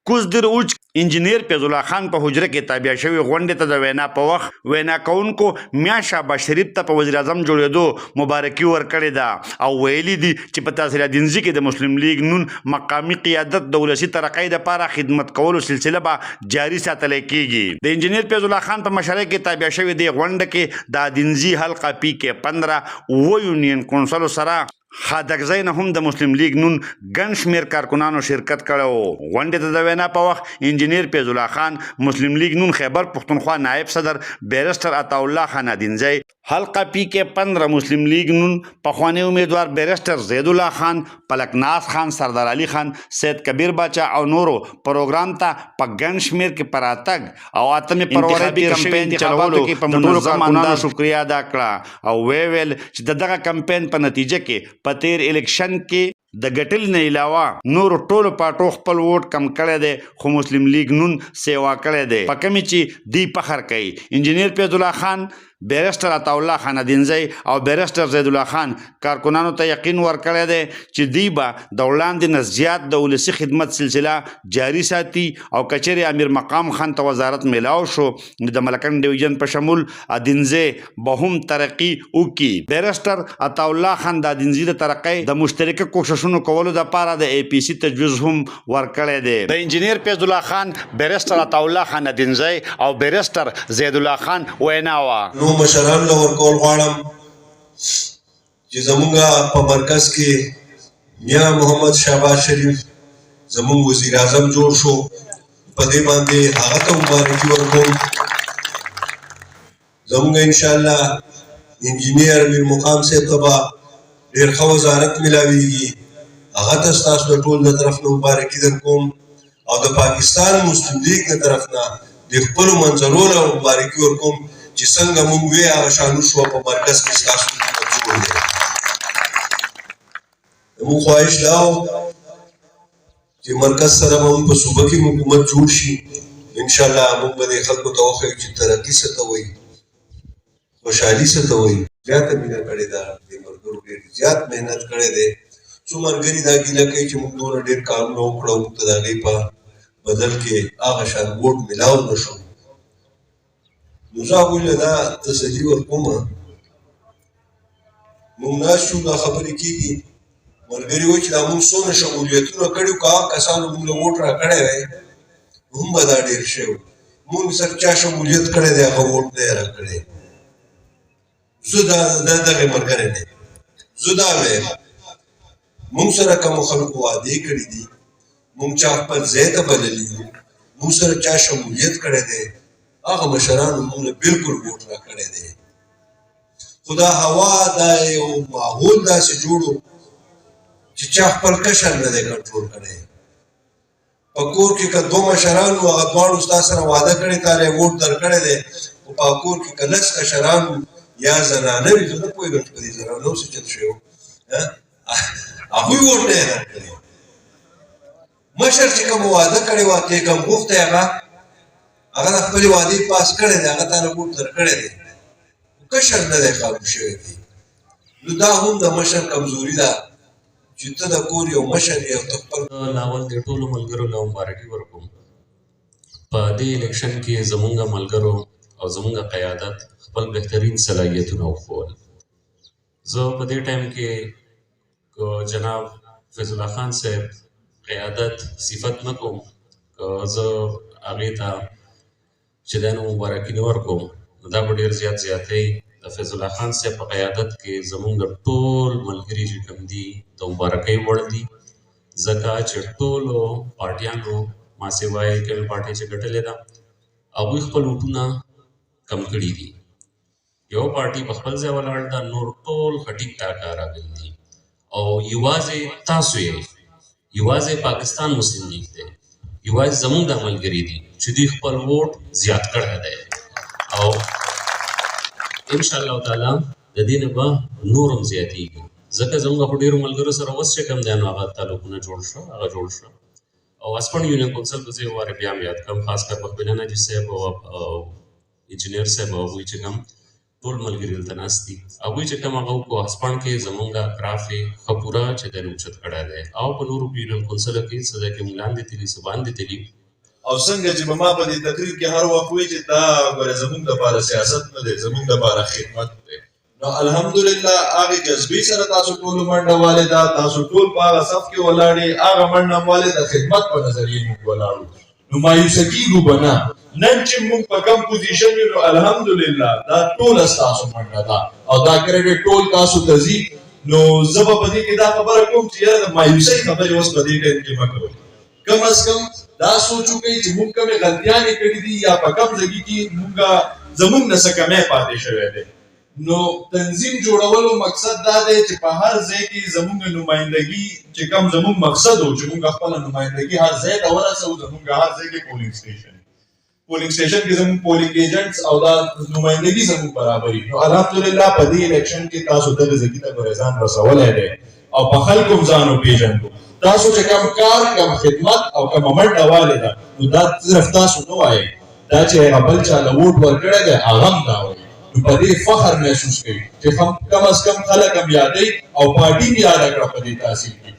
کوزدر اوچ انجینیر فیض الله خان په حجره کې تابع شوی غونډې ته د وینا په وخت وینا کوونکو میا شهباز شریف ته په وزیر اعظم جوړېدو مبارکي ورکړې ده او ویلي دي چې په تحصیل دینزي کې د مسلم لیگ نون مقامی قیادت د ولسي ترقۍ لپاره خدمت کولو سلسله به جاري ساتل کیږي. د انجینیر فیض الله خان په مشرۍ کې تابع شوی دی غونډه کې د دینزي حلقه پی کې 15 و یونین کونسل سره خادکزی نه هم د مسلم لیگ نون ګڼ شمېر کارکنانو شرکت کړی. غونډې ته د وینا په وخت انجینیر فیض الله خان مسلم لیگ نون خیبر پختونخوا نائب صدر بیرسټر عطاالله خان دینزی حلقه پی کې 15 مسلم لیگ نون پخوانی امیدوار بیرسټر زید الله خان پلکناز خان سردار علي خان سید کبیر باچا او نورو پروګرام ته په ګڼ شمېر کې پراتګ او اتمې پروري کمپاین چلولو کې په منظم انداز شکریا ادا کړه او ویل چې دغه کمپاین په نتیجه کې په تیر الیکشن کې د ګټل نه علاوه نور ټولو پاټو خپل ووټ کم کړی دی خو مسلم لیگ نون سیوا کړی دی په کمې چې دی فخر کوي. انجینیر فیض الله خان بیرسټر عطاالله خان دینزی او بیرسټر زید الله خان کارکنانو ته یقین ورکړی دی چې دی به د وړاندې نه زیات د ولسي خدمت سلسله جاري ساتي او کچېرې امیر مقام خان ته وزارت میلاو شو نو د ملکنډ ډیویژن په شمول دینزی به هم ترقي وکړي. بیرسټر عطاالله خان د دینزي د ترقۍ د مشترکه کوښښونو کولو لپاره د اي پي سي تجویز هم ورکړی دی. د انجینیر فیض الله خان بیرسټر عطاالله خان دینزی او بیرسټر زید الله خان وینا وه. نو مشران له ورکول غواړم چې زمونږ په مرکز کې میا محمد شهباز شریف زمونږ وزیر اعظم جوړ شو په دې باندې هغه ته مبارکي ورکوم. زمونږ انشاءالله انجینیر امیر مقام صاحب ته به ډېر ښه وزارت ملاویږي هغه ته ستاسو د ټول د طرف نه مبارکي درکوم او د پاکستان مسلم لیگ د طرف نه د خپلو منظرو له مبارکي ورکوم چې څنګه موږ وې هغه شانو شوه په مرکز کې ستاسو خدمت جوړ دی. زموږ خواهش دا و چې مرکز سره به هم په صوبه کې حکومت جوړ شي انشاءالله موږ به دې خلکو ته وښیو چې ترقي څه ته وایي خوشحالي څه ته وایي. زیاته مینه کړې ده دې ملګرو ډېر زیات محنت کړی دی. څو ملګري دا ګیله کوي چې موږ دومره ډېر کارونه وکړه موږ ته د هغې په بدل کې هغه شان ووټ میلاو نه شو. نو زه هغوی له دا تسلي ورکوم موږ ناست یو دا خبرې کېږي ملګري وایي چې دا موږ څومره شمولیتونه کړي وو که هغه کسانو موږ له ووټ راکړی وی هم به دا ډېر شوی وو. موږ سر چا شمولیت کړی دی هغه ووټ نه یې راکړی. زه دغې ملګری نه یم. زه دا وایم موږ سره کومو خلکو وعدې کړي دي موږ چا خپل ځای ته بللي یو موږ سره چا شمولیت کړی دی هغه مشرانو موږ له بلکل ووټ راکړی دی. خو دا هوا دا یو ماحول داسې جوړ و چې چا خپل کشر نه دی کنټرول کړی. په کور کې که دوه مشران وو هغه دواړو ستا سره واده کړی تا له ووټ درکړی دی خو په کور کې که لس کشران یا زنانه وي زه نه پوهېږم چې په دې زنانو څه چل شوی و هغوی ووټ نه یې درکړی. مشر چې کوم واده کړی وه ته یې کوم غوښتی هغه د خپلې وعدې پاس کړی دی هغه تا له ووټ درکړی دی کشر نه دی قانون شوی دی. نو دا هم د مشر کمزوري ده چې ته د کور یو مشر یې او ته خپل لاول د ټولو ملګرو له مبارکي ورکوم. په دې الیکشن کې زمونږ ملګرو او زمونږ قیادت خپل بهترین صلاحیتونه وښول. زه په دې ټایم کې جناب فیض الله خان صاحب قیادت صفت نه کوم زه هغې ته چې دی نو مبارکي نه ورکوم نو دا به ډېر زیات زیاتی د فیض الله خان صاحب په قیادت کې زمونږ ټول ملګري چې کوم دي د مبارکۍ وړ دي ځکه چې ټولو پارټیانو ما سوای کومې پارټۍ چې ګټلې ده هغوی خپل ووټونه کم کړي دي. یو پارټي په خپل ځای ولاړ ده نور ټول ښه ټیک ټاکه راغلي دي او یوازې تاسو یې یوازې پاکستان مسلم لیگ دی یوازې زمونږ دا ملګري دي چې دوی خپل ووټ زیات کړی دی او انشاءالله تعالی د دې نه به نور هم زیاتېږي ځکه زموږ خو ډېرو ملګرو سره اوس چې کوم دی نو هغه تعلقونه جوړ شو او اسپن یونین کونسل به زه یو وارې بیا هم یاد کړم خاص کر په خپل ناجي صاحب او انجینیر صاحب او هغوی چې کوم ټول ملګري دلته ناست دي. هغوی چې کوم هغه په هسپان کې زمونږ اطراف یې ښه پوره چې دی اوچت کړی دی او په نورو یونین کونسلو کې څه دی کې موږ لاندې تلي څه باندې تلي. او څنګه چې به ما په دې تقریر کې هر وخت وایي چې دا ګوره زموږ دپاره سیاست نه دی، زموږ دپاره خدمت دی. نو الحمدلله هغې جذبې سره تاسو ټولو منډه والې ده، تاسو ټول په هغه صف کې ولاړې، هغه منډه والې د خدمت په نظریې موږ ولاړو. نو مایوسه کېږو به نه. نن چې موږ په کم پوزیشن یو نو الحمدلله دا ټوله ستاسو منډه ده او دا کریډټ ټول تاسو ته ځي. نو زه به په دې کې دا خبره کوم چې یاره د مایوسۍ خبرې اوس په دې ټایم کې مه کوئ. کم از کم دا سوچ وکړئ چې موږ کومې غلطیانې کړي دي یا په کم ځای کې زموږ نه څه کمی پاتې شوی دی. نو تنظیم جوړولو مقصد دا دی چې په هر ځای کې زموږ نمایندګي چې کوم زموږ مقصد و چې موږ خپله نمایندګي هر ځای ته ورسوو. زموږ هر ځای کې پولینګ سټیشن کې زموږ پولینګ ایجنټس او دا نمایندګي زموږ برابري. نو الحمدلله په دې الیکشن کې تاسو دغه ځای ته ځان رسولی دی او په خلکو هم ځان وپېژندو. تاسو چې کم کار کم خدمت او کم منډه والې ده نو دا صرف تاسو نه وایئ، دا چې هغه بل چا له ووټ ورکړی دی هغه هم دا وایي. نو په دې فخر محسوس کوي چې کم از کم خلک هم یادوي او پارټي هم یاده کړه په دې تحصیل کې